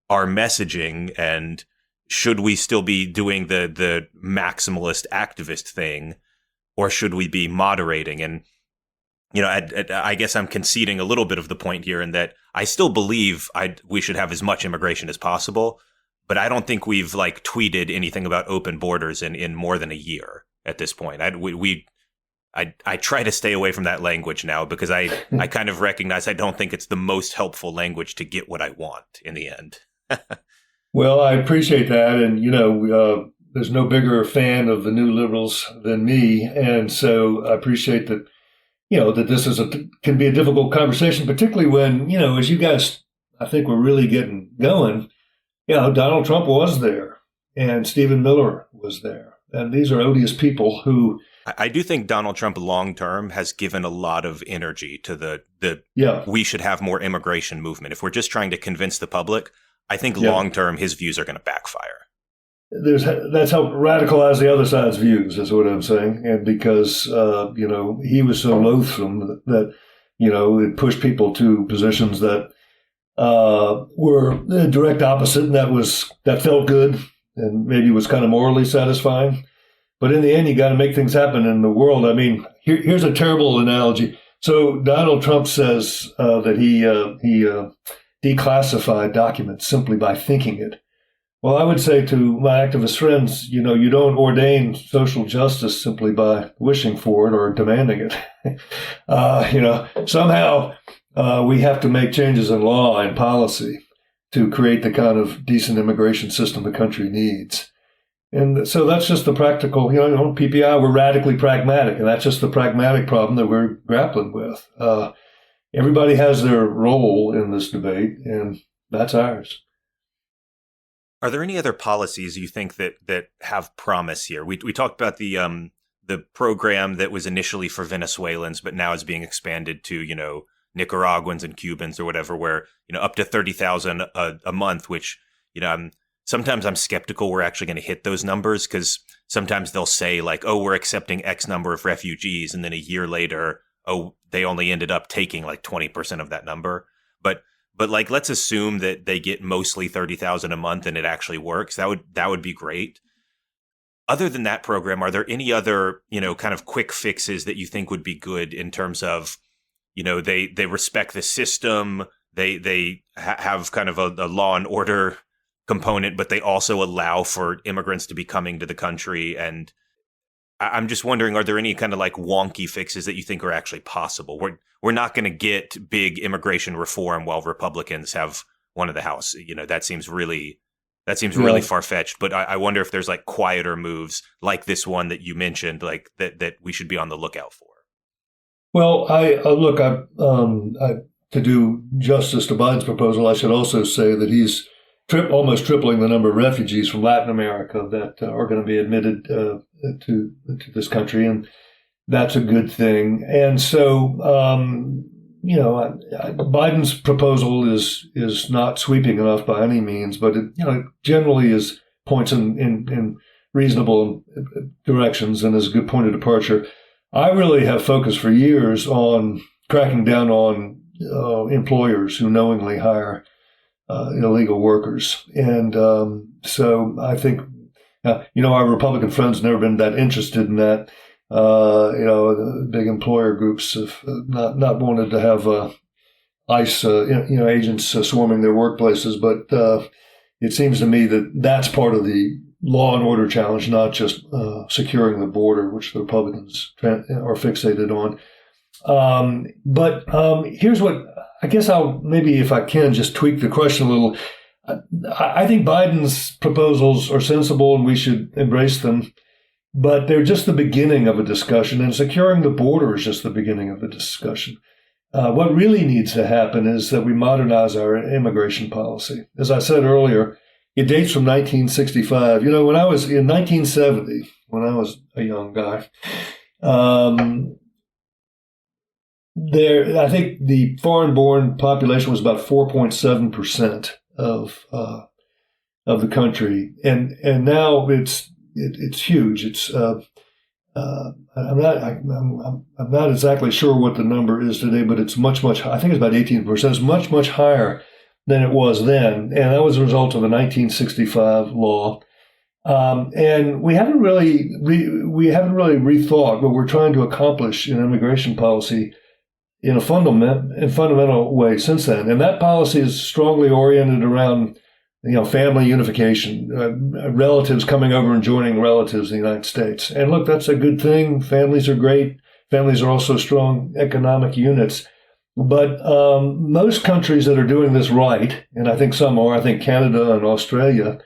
our messaging, and should we still be doing the maximalist activist thing, or should we be moderating? And I guess I'm conceding a little bit of the point here in that I still believe we should have as much immigration as possible, but I don't think we've tweeted anything about open borders in more than a year at this point. I try to stay away from that language now because I kind of recognize I don't think it's the most helpful language to get what I want in the end. Well, I appreciate that. And, there's no bigger fan of the new liberals than me. And so I appreciate that, that this can be a difficult conversation, particularly when, as you guys, I think we're really getting going, Donald Trump was there and Stephen Miller was there. And these are odious people who... I do think Donald Trump long term has given a lot of energy to the we should have more immigration movement. If we're just trying to convince the public, I think long term his views are going to backfire. That's helped radicalize the other side's views, is what I'm saying. And because, he was so loathsome that, it pushed people to positions that were the direct opposite. And that felt good and maybe was kind of morally satisfying. But in the end, you got to make things happen in the world. I mean, here's a terrible analogy. So Donald Trump says that he declassified documents simply by thinking it. Well, I would say to my activist friends, you don't ordain social justice simply by wishing for it or demanding it. Somehow we have to make changes in law and policy to create the kind of decent immigration system the country needs. And so that's just the practical, PPI, we're radically pragmatic, and that's just the pragmatic problem that we're grappling with. Everybody has their role in this debate, and that's ours. Are there any other policies you think that have promise here? We talked about the program that was initially for Venezuelans, but now is being expanded to, Nicaraguans and Cubans or whatever, where, up to 30,000 a month, which, sometimes I'm skeptical we're actually going to hit those numbers, because sometimes they'll say we're accepting X number of refugees. And then a year later, they only ended up taking 20% of that number. But let's assume that they get mostly 30,000 a month and it actually works. That would be great. Other than that program, are there any other, kind of quick fixes that you think would be good in terms of, they respect the system, they have kind of a law and order component, but they also allow for immigrants to be coming to the country? And I'm just wondering, are there any kind of wonky fixes that you think are actually possible? We're not going to get big immigration reform while Republicans have one of the House. That seems really far-fetched. But I wonder if there's quieter moves like this one that you mentioned, that we should be on the lookout for. Well, to do justice to Biden's proposal, I should also say that he's almost tripling the number of refugees from Latin America that are going to be admitted to this country, and that's a good thing. And so, Biden's proposal is not sweeping enough by any means, but it generally is points in reasonable directions and is a good point of departure. I really have focused for years on cracking down on employers who knowingly hire illegal workers. And so I think, our Republican friends never been that interested in that. The big employer groups have not wanted to have ICE, agents swarming their workplaces. But it seems to me that that's part of the law and order challenge, not just securing the border, which the Republicans are fixated on. But here's what I guess I'll maybe, if I can, just tweak the question a little. I think Biden's proposals are sensible and we should embrace them, but they're just the beginning of a discussion, and securing the border is just the beginning of the discussion. What really needs to happen is that we modernize our immigration policy. As I said earlier, it dates from 1965. When I was in 1970, when I was a young guy, I think the foreign-born population was about 4.7% of the country, and now it's huge. It's I'm not exactly sure what the number is today, but it's much. I think it's about 18%. It's much higher than it was then, and that was a result of a 1965 law. And we haven't really rethought what we're trying to accomplish in immigration policy in a fundamental way since then. And that policy is strongly oriented around, family unification, relatives coming over and joining relatives in the United States. And look, that's a good thing. Families are great. Families are also strong economic units. But most countries that are doing this right, and I think some are, I think Canada and Australia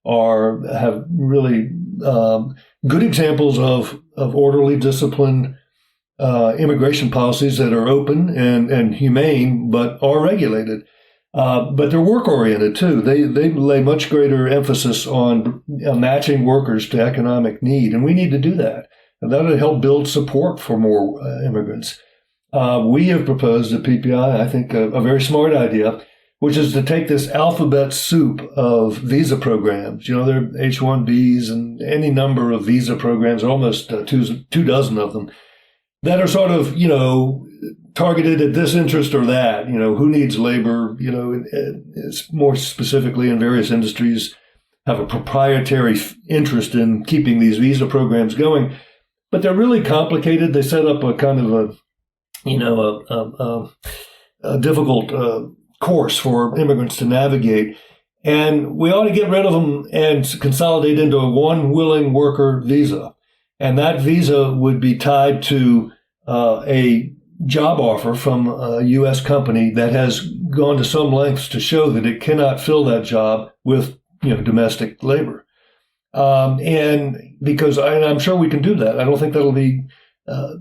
have really good examples of orderly, disciplined immigration policies that are open and humane, but are regulated. But they're work-oriented too. They lay much greater emphasis on matching workers to economic need, and we need to do that. And that'll help build support for more immigrants. We have proposed at PPI, I think, a very smart idea, which is to take this alphabet soup of visa programs. There are H-1Bs and any number of visa programs, almost two dozen of them, that are sort of, targeted at this interest or that. Who needs labor? It's more specifically in various industries have a proprietary interest in keeping these visa programs going. But they're really complicated. They set up a kind of a difficult course for immigrants to navigate. And we ought to get rid of them and consolidate into a one willing worker visa. And that visa would be tied to a job offer from a U.S. company that has gone to some lengths to show that it cannot fill that job with domestic labor. And because I'm sure we can do that. I don't think that'll be, I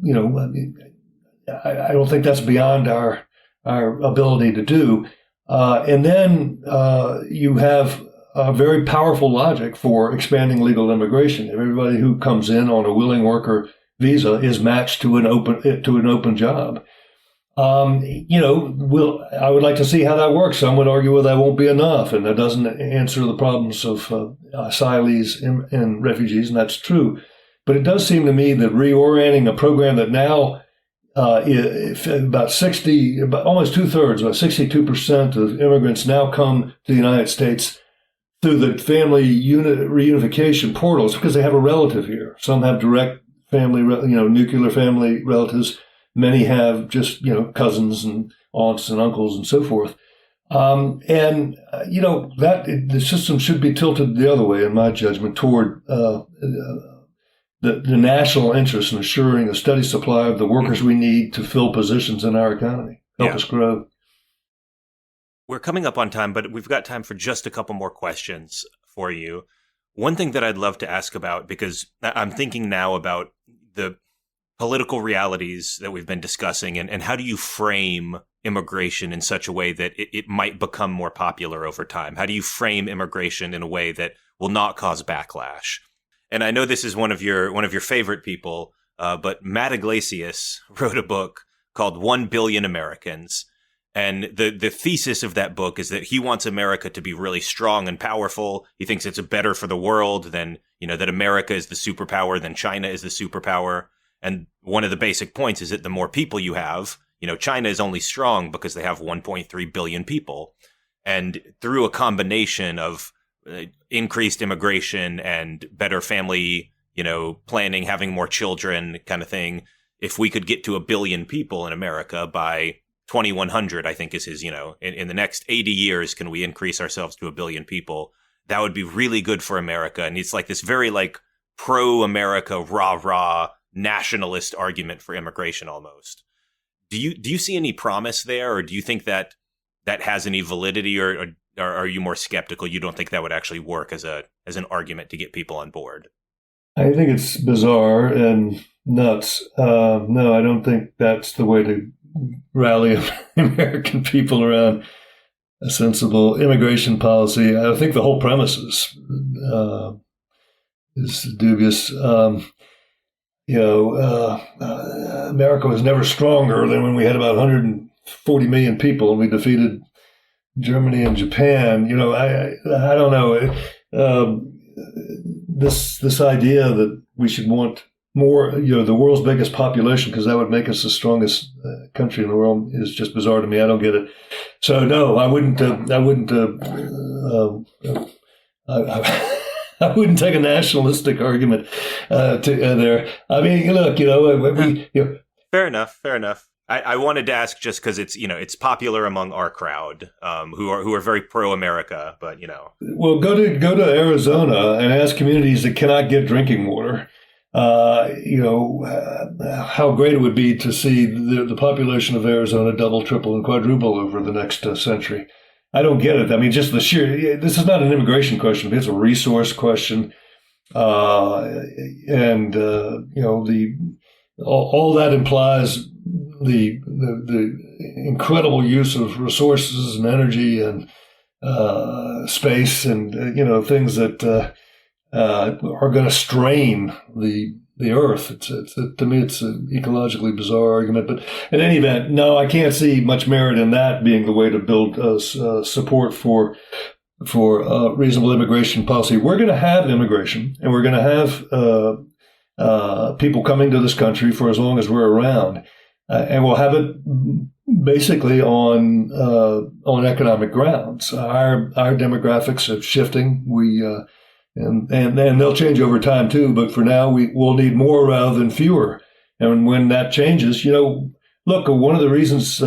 don't think that's beyond our ability to do. And then you have a very powerful logic for expanding legal immigration. Everybody who comes in on a willing worker visa is matched to an open job. I would like to see how that works. Some would argue, well, that won't be enough, and that doesn't answer the problems of asylees and refugees, and that's true. But it does seem to me that reorienting a program that now about almost two-thirds, about 62% of immigrants now come to the United States through the family reunification portals because they have a relative here. Some have direct family, nuclear family relatives. Many have just, cousins and aunts and uncles and so forth. The system should be tilted the other way, in my judgment, toward the national interest in assuring a steady supply of the workers we need to fill positions in our economy, help us grow. We're coming up on time, but we've got time for just a couple more questions for you. One thing that I'd love to ask about, because I'm thinking now about the political realities that we've been discussing, and how do you frame immigration in such a way that it might become more popular over time? How do you frame immigration in a way that will not cause backlash? And I know this is one of your favorite people, but Matt Iglesias wrote a book called 1 Billion Americans. And the thesis of that book is that he wants America to be really strong and powerful. He thinks it's better for the world than, that America is the superpower, than China is the superpower. And one of the basic points is that the more people you have, China is only strong because they have 1.3 billion people. And through a combination of increased immigration and better family, planning, having more children kind of thing, if we could get to 1 billion people in America by 2100, I think is his, in the next 80 years, can we increase ourselves to 1 billion people? That would be really good for America. And it's like this very pro-America, rah-rah nationalist argument for immigration almost. Do you see any promise there, or do you think that has any validity, or are you more skeptical? You don't think that would actually work as an argument to get people on board? I think it's bizarre and nuts. No, I don't think that's the way to rally American people around a sensible immigration policy. I think the whole premise is dubious. America was never stronger than when we had about 140 million people and we defeated Germany and Japan. I don't know. This idea that we should want more, the world's biggest population, because that would make us the strongest country in the world, is just bizarre to me. I don't get it. So no, I wouldn't. I wouldn't take a nationalistic argument there. I mean, look, Fair enough. I wanted to ask just because it's popular among our crowd, who are very pro-America, but Well, go to Arizona and ask communities that cannot get drinking water. How great it would be to see the population of Arizona double, triple, and quadruple over the next century. I don't get it. I mean, just this is not an immigration question. It's a resource question. All that implies the incredible use of resources and energy and space and, things that are going to strain the earth. To me, it's an ecologically bizarre argument. But in any event, no, I can't see much merit in that being the way to build support for reasonable immigration policy. We're going to have immigration, and we're going to have people coming to this country for as long as we're around, and we'll have it basically on economic grounds. Our demographics are shifting. And they'll change over time too. But for now, we'll need more rather than fewer. And when that changes, look, one of the reasons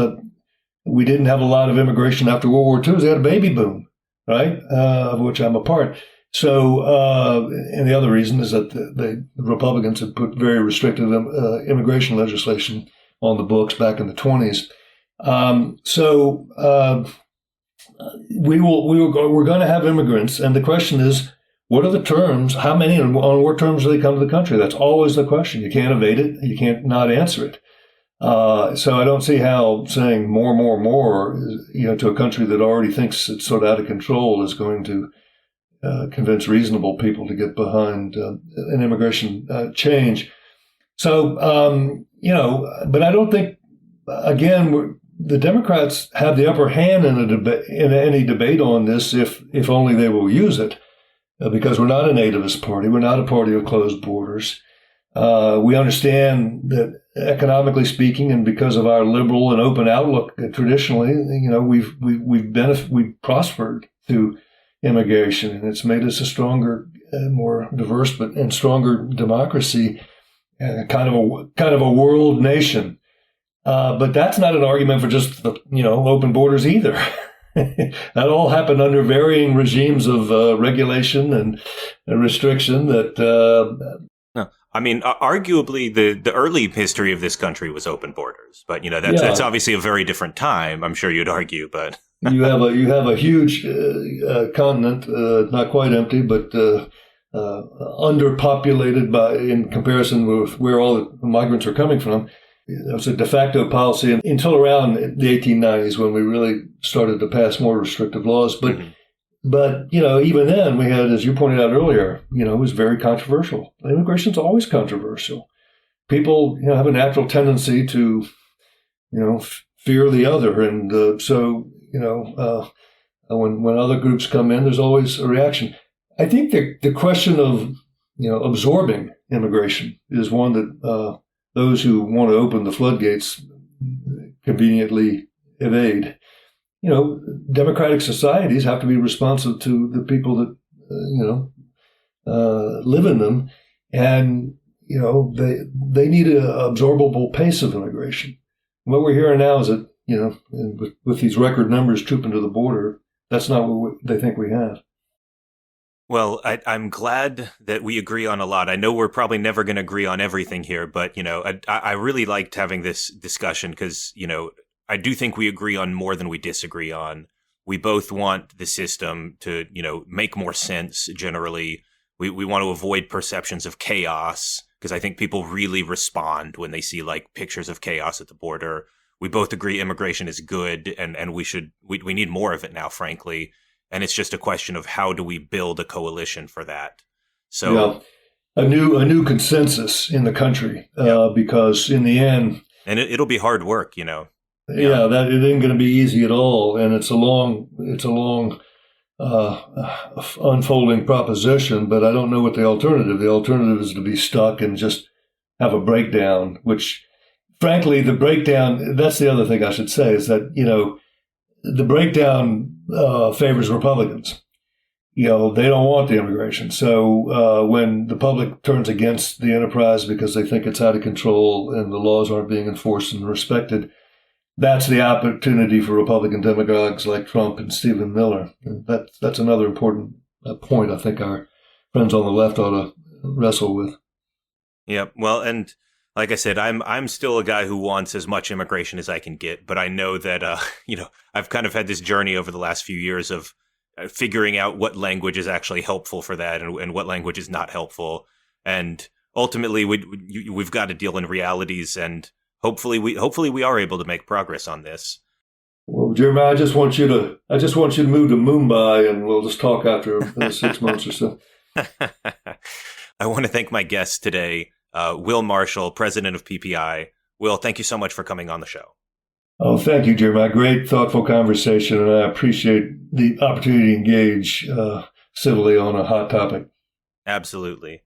we didn't have a lot of immigration after World War II is they had a baby boom, right? Of which I'm a part. So, and the other reason is that the Republicans had put very restrictive immigration legislation on the books back in the 20s. We're going to have immigrants, and the question is, what are the terms? How many and on what terms do they come to the country? That's always the question. You can't evade it. You can't not answer it. So I don't see how saying more, to a country that already thinks it's sort of out of control is going to convince reasonable people to get behind an immigration change. So, but I don't think, again, the Democrats have the upper hand in any debate on this if only they will use it. Because we're not a nativist party. We're not a party of closed borders. We understand that economically speaking, and because of our liberal and open outlook traditionally, we've prospered through immigration, and it's made us a stronger, more diverse, and stronger democracy, kind of a world nation. But that's not an argument for just open borders either. That all happened under varying regimes of regulation and restriction that... No. I mean, arguably, the early history of this country was open borders. But, that's obviously a very different time, I'm sure you'd argue. But you have a huge continent, not quite empty, but underpopulated in comparison with where all the migrants are coming from. It was a de facto policy until around the 1890s when we really started to pass more restrictive laws. But even then we had, as you pointed out earlier, it was very controversial. Immigration's always controversial. People, have a natural tendency to, fear the other. And when other groups come in, there's always a reaction. I think the question of, absorbing immigration is one that, those who want to open the floodgates conveniently evade. Democratic societies have to be responsive to the people that, live in them. And, they need an absorbable pace of immigration. What we're hearing now is that, with these record numbers trooping to the border, that's not what they think we have. Well, I'm glad that we agree on a lot. I know we're probably never going to agree on everything here, but, I really liked having this discussion because, I do think we agree on more than we disagree on. We both want the system to, make more sense generally. We want to avoid perceptions of chaos because I think people really respond when they see like pictures of chaos at the border. We both agree immigration is good and we need more of it now, frankly. And it's just a question of how do we build a coalition for that. So, new consensus in the country, because in the end, and it'll be hard work, that it ain't going to be easy at all, and it's a long unfolding proposition. But I don't know what the alternative. The alternative is to be stuck and just have a breakdown. Which, frankly, the breakdown. That's the other thing I should say is that the breakdown favors Republicans. They don't want the immigration. So when the public turns against the enterprise because they think it's out of control and the laws aren't being enforced and respected, that's the opportunity for Republican demagogues like Trump and Stephen Miller. And that's another important point I think our friends on the left ought to wrestle with. Yeah, well, and like I said, I'm still a guy who wants as much immigration as I can get, but I know that I've kind of had this journey over the last few years of figuring out what language is actually helpful for that and what language is not helpful. And ultimately, we've got to deal in realities, and hopefully we are able to make progress on this. Well, Jeremiah, I just want you to move to Mumbai, and we'll just talk after 6 months or so. I want to thank my guest today, Will Marshall, president of PPI. Will, thank you so much for coming on the show. Oh, thank you, Jeremiah. Great, thoughtful conversation, and I appreciate the opportunity to engage civilly on a hot topic. Absolutely.